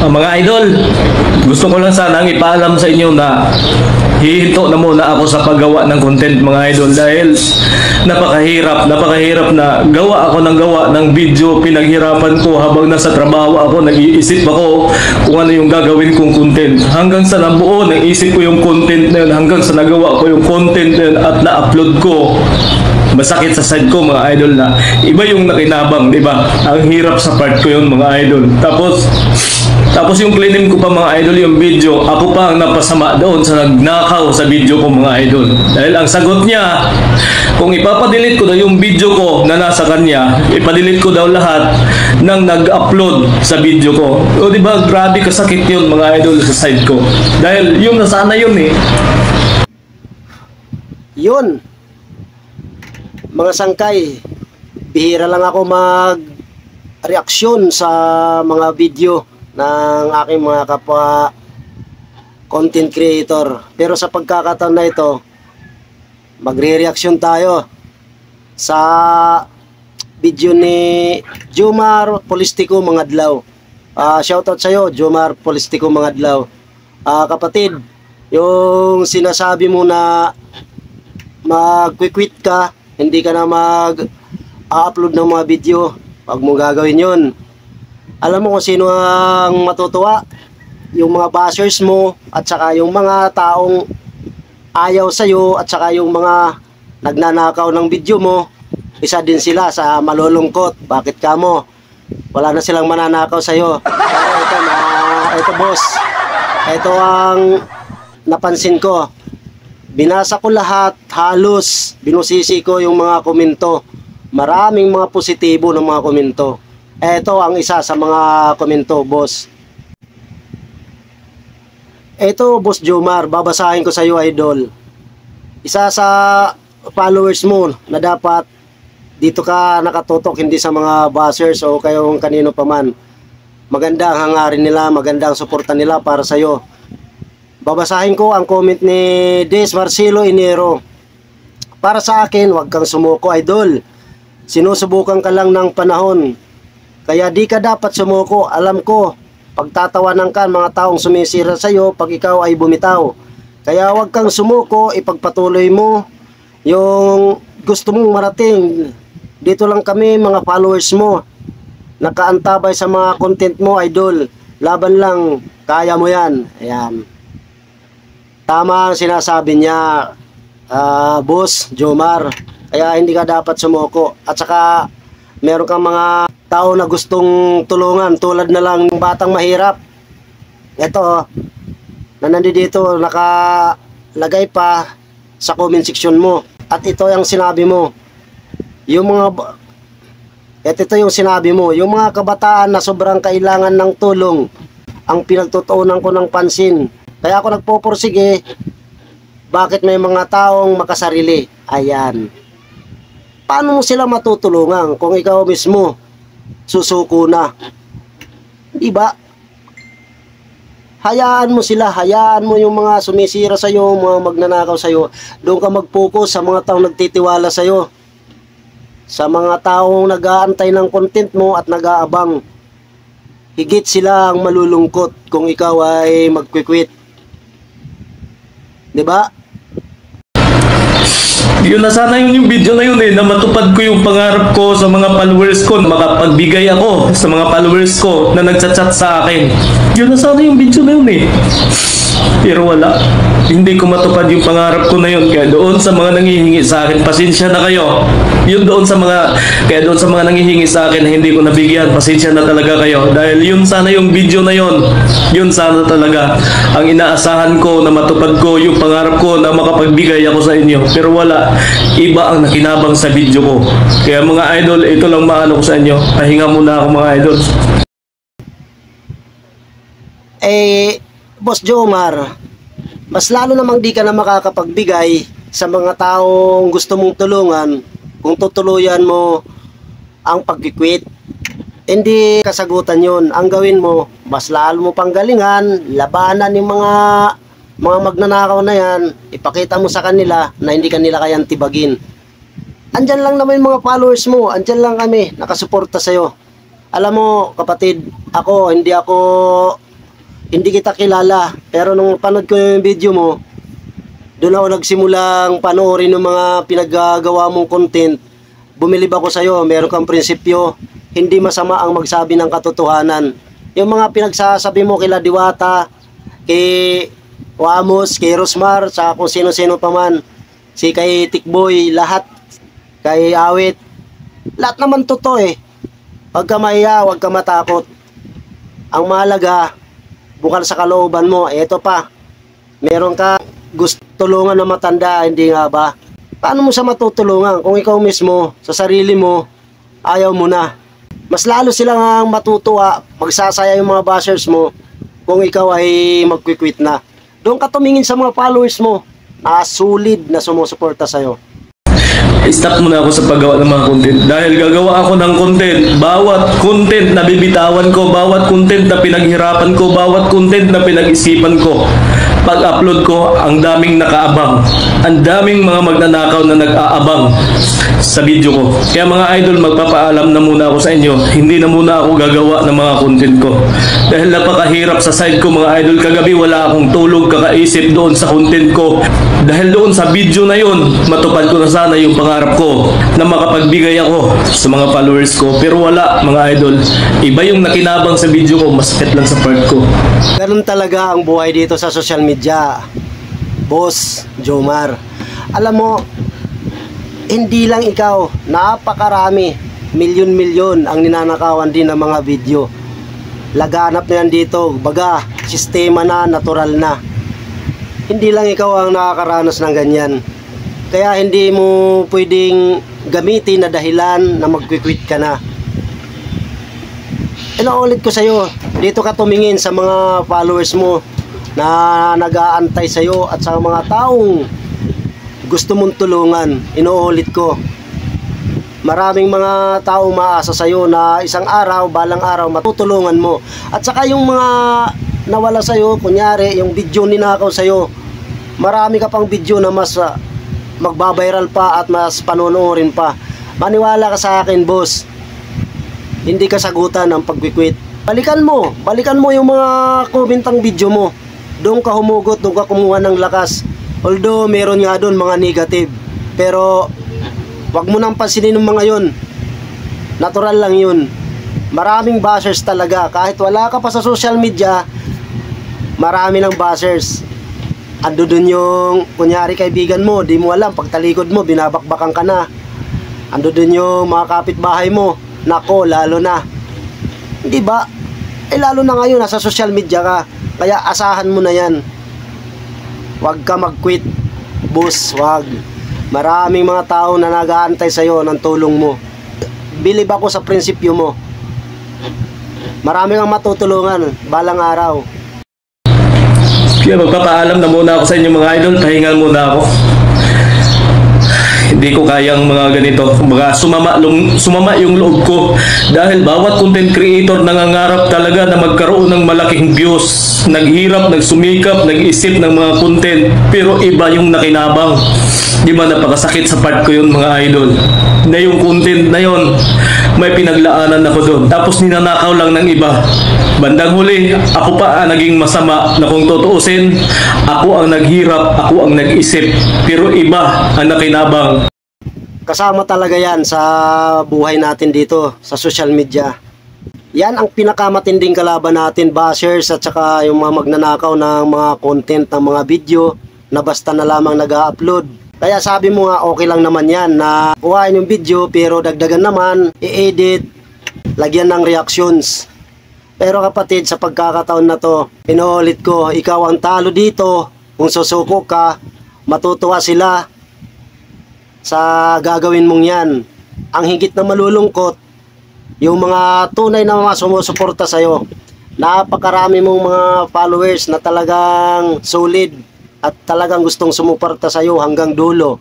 Mga idol, gusto ko lang sanang ipaalam sa inyo na hihinto na muna ako sa paggawa ng content mga idol dahil napakahirap na gawa ng video. Pinaghirapan ko habang nasa trabaho ako, nag-iisip ako kung ano yung gagawin kong content. Hanggang sa nabuo, nag-isip ko yung content na yun, hanggang sa nagawa ko yung content na yun at na-upload ko. Masakit sa side ko mga idol na iba yung nakinabang, di ba? Ang hirap sa part ko yun mga idol. Tapos yung claim ko pa mga idol yung video, ako pa ang napasama doon sa nagnakaw sa video ko mga idol. Dahil ang sagot niya, kung ipapadelete ko daw yung video ko na nasa kanya, ipadelete ko daw lahat ng nag-upload sa video ko. O di ba grabe kasakit yun mga idol sa side ko. Dahil yung nasana yun eh. Yun, mga sangkay, bihira lang ako mag-reaksyon sa mga video ng aking mga kapwa content creator. Pero sa pagkakataon na ito, magre-reaksyon tayo sa video ni Jomar Polistico Mangadlaw. Shoutout sa'yo, Jomar Polistico Mangadlaw. Kapatid, yung sinasabi mo na mag-quit ka, hindi ka na mag-upload ng mga video, wag mo gagawin yun. Alam mo kung sino ang matutuwa? Yung mga bashers mo at saka yung mga taong ayaw sa'yo at saka yung mga nagnanakaw ng video mo, isa din sila sa malulungkot. Bakit ka mo? Wala na silang mananakaw sa'yo. Ito boss, ito ang napansin ko. Binasa ko lahat, halos binusisi ko yung mga komento. Maraming mga positibo ng mga komento. Ito ang isa sa mga komento, boss. Ito, Boss Jomar, babasahin ko sa iyo, idol. Isa sa followers mo na dapat dito ka nakatutok, hindi sa mga bashers o kayong kanino pa man. Maganda ang hangarin nila, maganda ang suporta nila para sa iyo. Babasahin ko ang comment ni Des Marcelo Inero. Para sa akin, huwag kang sumuko, idol. Sinusubukan ka lang ng panahon. Kaya di ka dapat sumuko. Alam ko, pagtatawanan ka mga taong sumisira sa iyo pag ikaw ay bumitaw. Kaya huwag kang sumuko, ipagpatuloy mo yung gusto mong marating. Dito lang kami, mga followers mo, nakaantabay sa mga content mo, idol. Laban lang, kaya mo yan. Ayan. Tama ang sinasabi niya, Boss Jomar. Kaya hindi ka dapat sumuko. At saka meron kang mga tao na gustong tulungan, tulad na lang ng batang mahirap. Ito, na nandito nakalagay pa sa comment section mo. At ito yung sinabi mo. Ito yung sinabi mo, yung mga kabataan na sobrang kailangan ng tulong, ang pinagtutuunan ko ng pansin. Kaya ako nagpoporsige, bakit may mga taong makasarili? Ayan. Paano mo sila matutulungan kung ikaw mismo susuko na? Diba? Hayaan mo sila, hayaan mo yung mga sumisira sa'yo, mga magnanakaw sa'yo. Doon ka mag-focus sa mga taong nagtitiwala sa'yo. Sa mga taong nag-aantay ng content mo at nag-aabang. Higit sila ang malulungkot kung ikaw ay mag-quit. Diba? Yun na sana yung video na yun eh, na matupad ko yung pangarap ko sa mga followers ko, na makapagbigay ako sa mga followers ko na nagchat-chat sa akin. Yun na sana yung video na yun eh. Pero wala. Hindi ko matupad yung pangarap ko na yun. Kaya doon sa mga nanghihingi sa akin, pasensya na kayo. Kaya doon sa mga nanghihingi sa akin na hindi ko nabigyan, pasensya na talaga kayo. Dahil yun sana yung video na yun. Yun sana talaga ang inaasahan ko na matupad ko yung pangarap ko na makapagbigay ako sa inyo. Pero wala. Iba ang nakinabang sa video ko. Kaya mga idol, ito lang maano ko sa inyo. Pahinga muna ako mga idol. Boss Jomar, mas lalo namang di ka na makakapagbigay sa mga taong gusto mong tulungan kung tutuluyan mo ang pag-quit. Hindi kasagutan yun. Ang gawin mo, mas lalo mo pang galingan, labanan yung mga magnanakaw na yan, ipakita mo sa kanila na hindi kanila kayang tibagin. Andyan lang naman yung mga followers mo, andyan lang kami, nakasuporta sa'yo. Alam mo, kapatid, hindi ako hindi kita kilala. Pero nung panood ko yung video mo, doon ako nagsimulang panoorin ng mga pinaggagawa mong content. Bumilib ako sa'yo, meron kang prinsipyo. Hindi masama ang magsabi ng katotohanan. Yung mga pinagsasabi mo kila Diwata, kay Wamos, kay Rosmar, sa kung sino-sino pa man, si kay Tikboy, lahat, kay Awit, lahat naman totoo eh. Huwag ka mahiya, huwag ka matakot. Ang mahalaga, bukal sa kalooban mo, eto pa, meron ka gusto tulungan na matanda, hindi nga ba? Paano mo siya matutulungan kung ikaw mismo, sa sarili mo, ayaw mo na? Mas lalo silang matutuwa, magsasaya yung mga bashers mo, kung ikaw ay magquiquit na. Doon ka tumingin sa mga followers mo na solid na sumusuporta sa'yo. Stop muna ako sa paggawa ng mga content. Dahil gagawa ako ng content. Bawat content na bibitawan ko, bawat content na pinaghirapan ko, bawat content na pinag-isipan ko. Pag-upload ko, ang daming nakaabang. Ang daming mga magnanakaw na nag-aabang sa video ko. Kaya mga idol, magpapaalam na muna ako sa inyo. Hindi na muna ako gagawa ng mga content ko. Dahil napakahirap sa side ko mga idol. Kagabi wala akong tulog kakaisip doon sa content ko. Dahil doon sa video na yun, matupad ko na sana yung pangarap ko na makapagbigay ako sa mga followers ko. Pero wala mga idol. Iba yung nakinabang sa video ko, masakit lang sa part ko. Ganun talaga ang buhay dito sa social media, Boss Jomar. Alam mo, hindi lang ikaw, napakarami, milyon-milyon ang ninanakawan din ng mga video. Laganap na yan dito, baga, sistema na, natural na. Hindi lang ikaw ang nakakaranas ng ganyan. Kaya hindi mo pwedeng gamitin na dahilan na magquiquit ka na. Inuulit ko sa'yo, dito ka tumingin sa mga followers mo na nag-aantay sa'yo at sa mga taong gusto mong tulungan. Inuulit ko, maraming mga taong maasa sa'yo na isang araw, balang araw, matutulungan mo. At saka yung mga nawala sa'yo, kunyari, yung video ninakaw sa'yo, marami ka pang video na mas magbabiral pa at mas panonoorin pa. Maniwala ka sa akin, boss. Hindi ka sagutan ng pagquiquit. Balikan mo yung mga komentang video mo. Doon ka humugot, doon ka kumuha ng lakas. Although meron nga doon mga negative, pero wag mo nang pansinin ng mga yun. Natural lang yun. Maraming bashers talaga. Kahit wala ka pa sa social media, marami ng bashers. Ando dun yung kunyari kaibigan mo, di mo alam, pagtalikod mo, binabakbakan ka na. Ando dun yung mga kapitbahay mo, nako, lalo na. Di ba? Eh lalo na ngayon, nasa social media ka. Kaya asahan mo na yan. Huwag ka mag-quit, boss, wag. Maraming mga tao na nag-aantay sa'yo ng tulong mo. Bilib ako sa prinsipyo mo. Marami kang matutulungan balang araw. Kaya magpapaalam na muna ako sa inyo mga idol. Pahingal muna ako. Hindi ko kayang mga ganito. Mga sumama yung loob ko. Dahil bawat content creator nangangarap talaga na magkaroon ng malaking views. Naghirap, nagsumikap, nag-isip ng mga content. Pero iba yung nakinabang. Di ba napakasakit sa part ko yun mga idol. Na yung content na yun, may pinaglaanan ako doon. Tapos ninanakaw lang ng iba. Bandang huli, ako pa ang naging masama na kung tutuusin, ako ang naghirap, ako ang nag-isip. Pero iba ang nakinabang. Kasama talaga yan sa buhay natin dito sa social media. Yan ang pinakamatinding kalaban natin, bashers at saka yung mga magnanakaw ng mga content ng mga video na basta na lamang nag-upload. Kaya sabi mo nga okay lang naman yan na kuhain yung video pero dagdagan naman, i-edit, lagyan ng reactions. Pero kapatid, sa pagkakataon na to, pinuulit ko, ikaw ang talo dito. Kung susuko ka, matutuwa sila sa gagawin mong yan. Ang higit na malulungkot, yung mga tunay na mga sumusuporta sa'yo. Napakarami mong mga followers na talagang solid at talagang gustong sumuporta sa'yo hanggang dulo.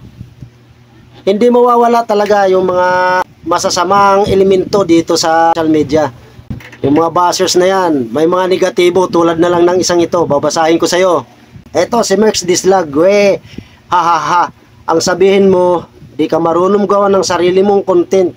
Hindi mawawala talaga yung mga masasamang elemento dito sa social media. Yung mga bashers na yan, may mga negatibo tulad na lang ng isang ito. Babasahin ko sa'yo. Eto, si Merx Dislag. Ha ha ha. Ang sabihin mo, di ka marunong gawa ng sarili mong content,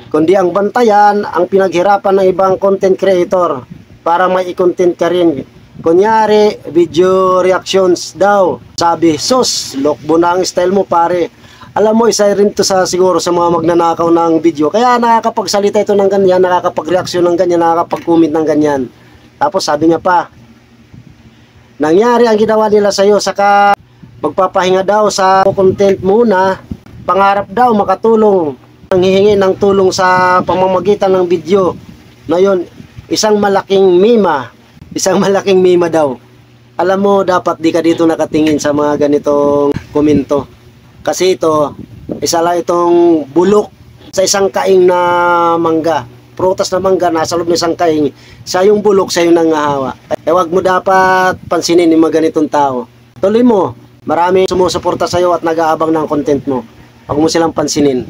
kundi ang bantayan ang pinaghirapan ng ibang content creator. para may i-content ka rin. Kunyari, video reactions daw. Sabi, sus, lokbo na ang style mo pare. Alam mo, isa rin to sa siguro sa mga magnanakaw ng video. Kaya nakakapagsalita ito ng ganyan, nakakapag-reaction ng ganyan, nakakapag-comment ng ganyan. Tapos sabi niya pa, nangyari ang ginawa nila sa'yo, saka magpapahinga daw sa content muna. Pangarap daw makatulong. Ang hihingi ng tulong sa pamamagitan ng video. Na yun, isang malaking mima. Isang malaking mima daw. Alam mo, dapat di ka dito nakatingin sa mga ganitong komento. Kasi ito, isa lang itong bulok sa isang kaing na mangga. Prutas na mangga, nasa loob ng isang kaing. Sa yung bulok, sa yung nangahawa. Wag mo dapat pansinin yung mga ganitong tao. Tuloy mo, marami sumusuporta sa'yo at nag-aabang ng content mo. Huwag mo silang pansinin.